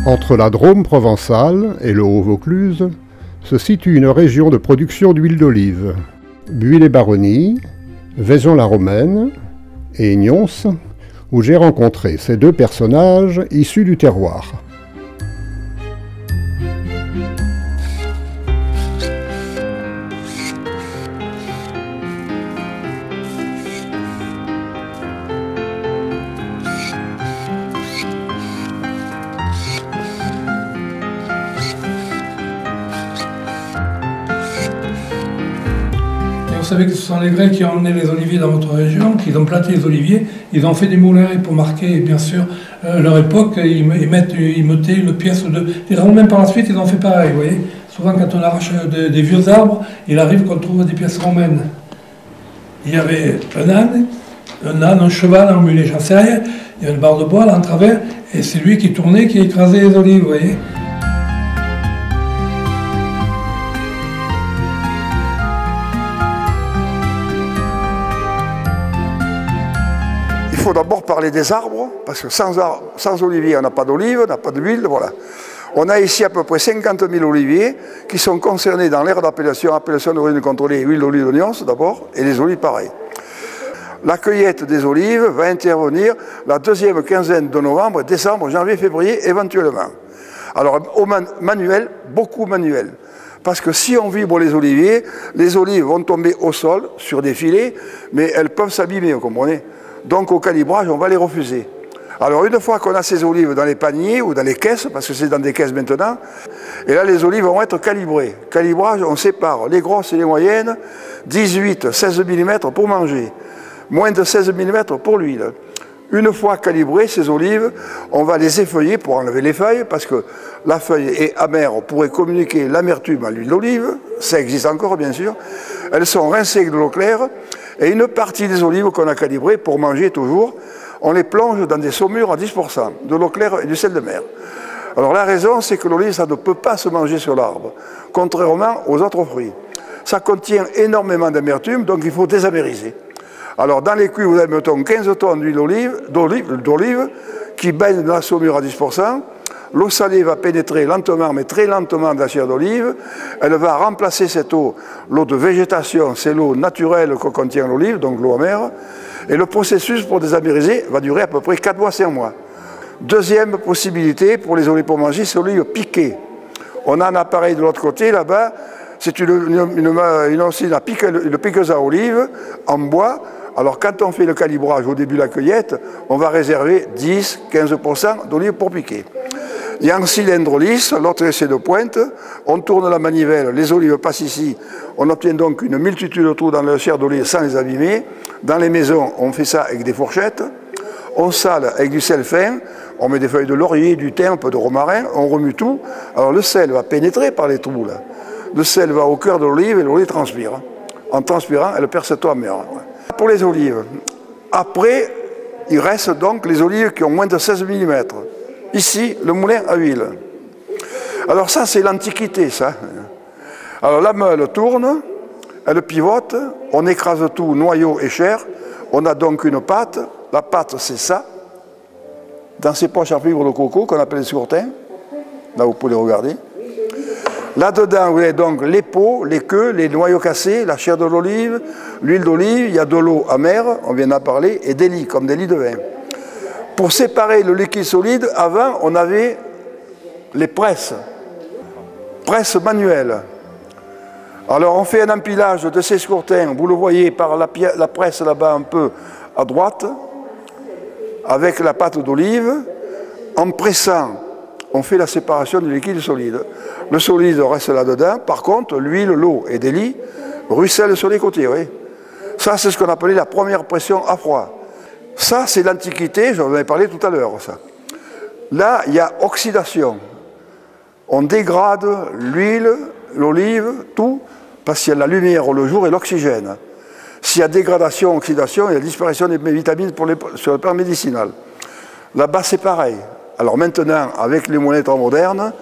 Entre la Drôme provençale et le Haut-Vaucluse se situe une région de production d'huile d'olive. Buis-les-Baronnies, Vaison-la-Romaine et Nyons, où j'ai rencontré ces deux personnages issus du terroir. Vous savez que ce sont les Grecs qui ont emmené les oliviers dans votre région, qui ont planté les oliviers, ils ont fait des moulins pour marquer, bien sûr, leur époque, ils mettaient une pièce de... Les Romains, même par la suite, ils ont fait pareil, vous voyez. Souvent, quand on arrache des vieux arbres, il arrive qu'on trouve des pièces romaines. Il y avait un âne, un cheval, un mulet, j'en sais rien, il y avait une barre de bois là en travers, et c'est lui qui tournait, qui écrasait les olives, vous voyez. Il faut d'abord parler des arbres, parce que sans olivier, on n'a pas d'olive, on n'a pas d'huile, voilà. On a ici à peu près 50 000 oliviers qui sont concernés dans l'aire d'appellation d'origine contrôlée, huile d'olive de Nyons d'abord, et les olives pareil. La cueillette des olives va intervenir la deuxième quinzaine de novembre, décembre, janvier, février, éventuellement. Alors, au manuel, beaucoup manuel. Parce que si on vibre les oliviers, les olives vont tomber au sol, sur des filets, mais elles peuvent s'abîmer, vous comprenez? Donc au calibrage, on va les refuser. Alors une fois qu'on a ces olives dans les paniers ou dans les caisses, parce que c'est dans des caisses maintenant, et là les olives vont être calibrées. Calibrage, on sépare les grosses et les moyennes, 18, 16 mm pour manger, moins de 16 mm pour l'huile. Une fois calibrées, ces olives, on va les effeuiller pour enlever les feuilles, parce que la feuille est amère, on pourrait communiquer l'amertume à l'huile d'olive, ça existe encore bien sûr. Elles sont rincées avec de l'eau claire, et une partie des olives qu'on a calibrées, pour manger toujours, on les plonge dans des saumures à 10%, de l'eau claire et du sel de mer. Alors la raison, c'est que l'olive, ça ne peut pas se manger sur l'arbre, contrairement aux autres fruits. Ça contient énormément d'amertume, donc il faut désamériser. Alors dans les cuves, vous avez, mettons, 15 tonnes d'huile d'olive qui baigne dans la saumure à 10%. L'eau salée va pénétrer lentement, mais très lentement, dans la chair d'olive. Elle va remplacer cette eau. L'eau de végétation, c'est l'eau naturelle que contient l'olive, donc l'eau amère. Et le processus pour désamériser va durer à peu près 4 mois, 5 mois. Deuxième possibilité pour les olives pour manger, c'est l'olive piquée. On a un appareil de l'autre côté, là-bas. C'est une piqueuse à olive en bois. Alors quand on fait le calibrage au début de la cueillette, on va réserver 10-15% d'olive pour piquer. Il y a un cylindre lisse, l'autre essai de pointe, on tourne la manivelle, les olives passent ici, on obtient donc une multitude de trous dans la chair d'olive sans les abîmer. Dans les maisons, on fait ça avec des fourchettes, on sale avec du sel fin, on met des feuilles de laurier, du thym, un peu de romarin, on remue tout. Alors le sel va pénétrer par les trous là. Le sel va au cœur de l'olive et l'olive transpire. En transpirant, elle perd cette eau amère. Pour les olives, après, il reste donc les olives qui ont moins de 16 mm. Ici, le moulin à huile. Alors ça, c'est l'Antiquité, ça. Alors la meule tourne, elle pivote, on écrase tout, noyau et chair. On a donc une pâte. La pâte, c'est ça. Dans ces poches en fibre de coco, qu'on appelle les scourtins. Là, vous pouvez les regarder. Là-dedans, vous avez donc les peaux, les queues, les noyaux cassés, la chair de l'olive, l'huile d'olive, il y a de l'eau amère, on vient d'en parler, et des lits, comme des lits de vin. Pour séparer le liquide solide, avant, on avait les presses manuelles. Alors, on fait un empilage de ces scourtins, vous le voyez par la presse là-bas un peu à droite, avec la pâte d'olive. En pressant, on fait la séparation du liquide solide. Le solide reste là-dedans. Par contre, l'huile, l'eau et des lits ruissellent sur les côtés. Oui. Ça, c'est ce qu'on appelait la première pression à froid. Ça, c'est l'Antiquité, j'en avais parlé tout à l'heure. Là, il y a oxydation. On dégrade l'huile, l'olive, tout, parce qu'il y a la lumière le jour et l'oxygène. S'il y a dégradation, oxydation, il y a disparition des vitamines sur le plan médicinal. Là-bas, c'est pareil. Alors maintenant, avec les moulins modernes,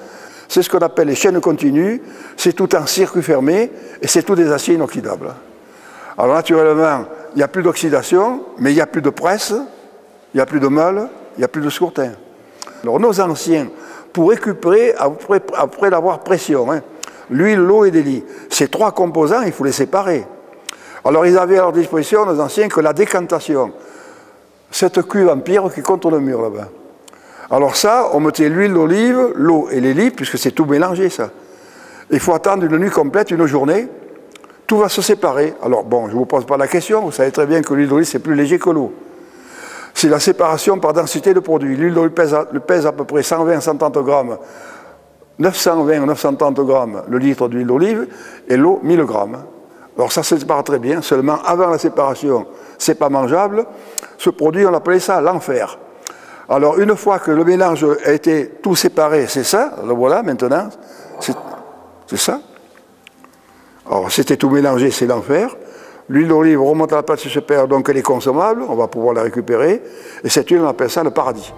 c'est ce qu'on appelle les chaînes continues, c'est tout un circuit fermé et c'est tout des aciers inoxydables. Alors naturellement, il n'y a plus d'oxydation, mais il n'y a plus de presse, il n'y a plus de meule, il n'y a plus de scourtin. Alors nos anciens, pour récupérer, après l'avoir pression, hein, l'huile, l'eau et l'élie. Ces trois composants, il faut les séparer. Alors ils avaient à leur disposition, les anciens, que la décantation. Cette cuve en pierre qui est contre le mur là-bas. Alors ça, on mettait l'huile d'olive, l'eau et l'élie, puisque c'est tout mélangé ça. Il faut attendre une nuit complète, une journée. Tout va se séparer. Alors bon, je ne vous pose pas la question, vous savez très bien que l'huile d'olive c'est plus léger que l'eau. C'est la séparation par densité de produit. L'huile d'olive pèse à peu près 120-130 grammes, 920 ou 930 grammes le litre d'huile d'olive, et l'eau 1000 grammes. Alors ça se sépare très bien, seulement avant la séparation, c'est pas mangeable. Ce produit, on appelait ça l'enfer. Alors une fois que le mélange a été tout séparé, c'est ça, le voilà maintenant, c'est ça. Alors c'était tout mélangé, c'est l'enfer. L'huile d'olive remonte à la pâte, se sépare, donc elle est consommable, on va pouvoir la récupérer. Et cette huile, on appelle ça le paradis.